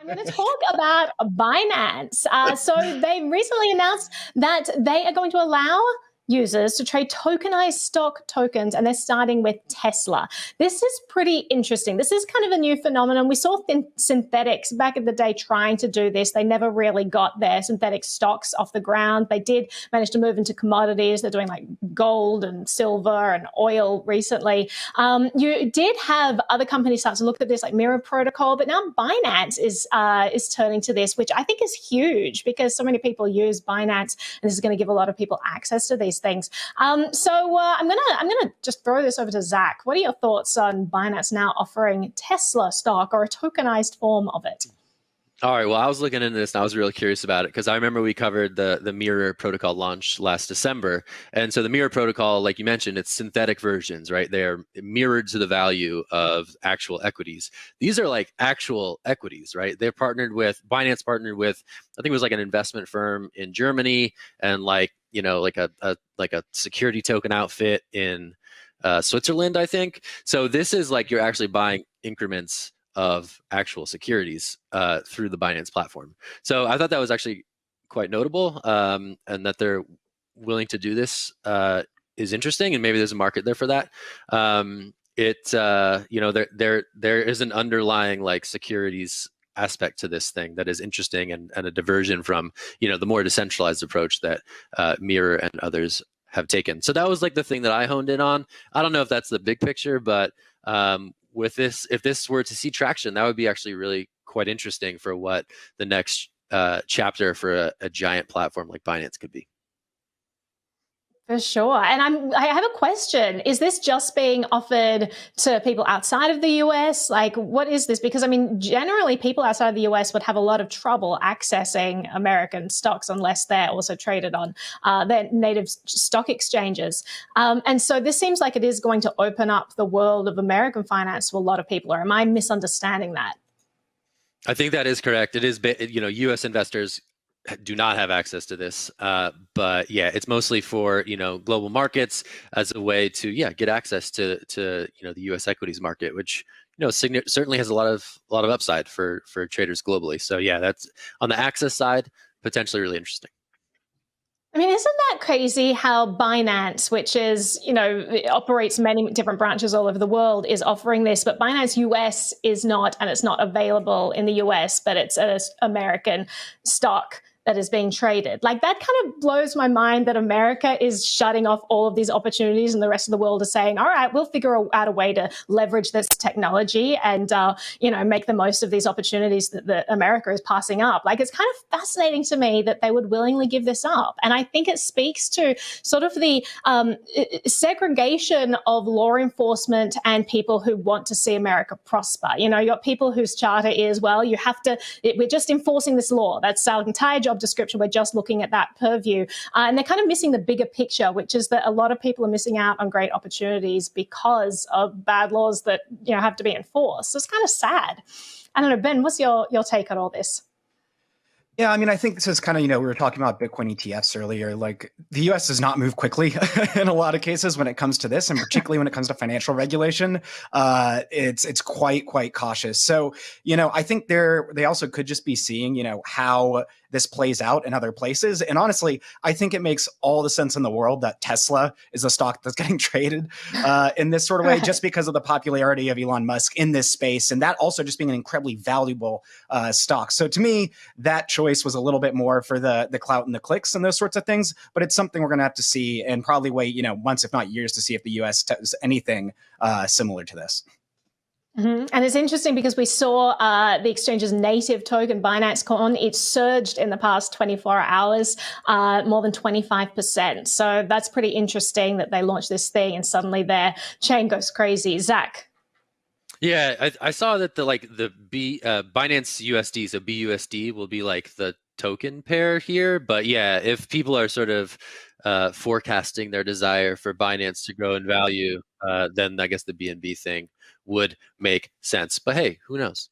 I'm going to talk about Binance. So they recently announced that they are going to allow users to trade tokenized stock tokens, and they're starting with Tesla. This is pretty interesting. This is kind of a new phenomenon. We saw synthetics back in the day trying to do this. They never really got their synthetic stocks off the ground. They did manage to move into commodities. They're doing like gold and silver and oil recently. You did have other companies start to look at this, like Mirror Protocol, but now Binance is turning to this, which I think is huge because so many people use Binance, and this is going to give a lot of people access to these things. So I'm gonna just throw this over to Zach. What are your thoughts on Binance now offering Tesla stock or a tokenized form of it? All right. Well, I was looking into this and I was really curious about it because I remember we covered the Mirror Protocol launch last December. And so the Mirror Protocol, like you mentioned, it's synthetic versions, right? They are mirrored to the value of actual equities. These are like actual equities, right? Binance partnered with, I think it was like an investment firm in Germany and like a security token outfit in Switzerland, I think. So this is like you're actually buying increments of actual securities through the Binance platform. So I thought that was actually quite notable, and that they're willing to do this is interesting, and maybe there's a market there for that. There is an underlying like securities aspect to this thing that is interesting and a diversion from the more decentralized approach that Mirror and others have taken. So that was like the thing that I honed in on. I don't know if that's the big picture, but with this, if this were to see traction, that would be actually really quite interesting for what the next chapter for a giant platform like Binance could be. For sure. And I have a question. Is this just being offered to people outside of the US? Like, what is this? Because, I mean, generally people outside of the US would have a lot of trouble accessing American stocks unless they're also traded on their native stock exchanges. And so this seems like it is going to open up the world of American finance to a lot of people. Or am I misunderstanding that? I think that is correct. It is, US investors do not have access to this, but yeah, it's mostly for global markets as a way to get access to the U.S. equities market, which certainly has a lot of upside for traders globally. So yeah, that's on the access side potentially really interesting. I mean, isn't that crazy how Binance, which is, operates many different branches all over the world, is offering this, but Binance US is not, and it's not available in the US, but it's an American stock that is being traded. Like, that kind of blows my mind that America is shutting off all of these opportunities and the rest of the world is saying, all right, we'll figure out a way to leverage this technology and, make the most of these opportunities that America is passing up. Like, it's kind of fascinating to me that they would willingly give this up. And I think it speaks to sort of the segregation of law enforcement and people who want to see America prosper. You got people whose charter is, well, we're just enforcing this law. That's our entire job description. We're just looking at that purview. And they're kind of missing the bigger picture, which is that a lot of people are missing out on great opportunities because of bad laws that have to be enforced. So it's kind of sad. I don't know, Ben, what's your take on all this? Yeah, I mean, I think this is kind of, we were talking about Bitcoin ETFs earlier. Like, the US does not move quickly in a lot of cases when it comes to this, and particularly when it comes to financial regulation. It's quite cautious. So, I think they also could just be seeing, how this plays out in other places. And honestly, I think it makes all the sense in the world that Tesla is a stock that's getting traded in this sort of way, just because of the popularity of Elon Musk in this space, and that also just being an incredibly valuable stock. So to me, that choice was a little bit more for the clout and the clicks and those sorts of things, but it's something we're going to have to see and probably wait, months, if not years, to see if the US does anything similar to this. Mm-hmm. And it's interesting because we saw the exchange's native token, Binance Coin, it surged in the past 24 hours, more than 25%. So that's pretty interesting that they launched this thing and suddenly their chain goes crazy. Zach? Yeah, I saw that the Binance USD, so BUSD will be like the token pair here. But yeah, if people are sort of forecasting their desire for Binance to grow in value, then I guess the BNB thing would make sense. But hey, who knows?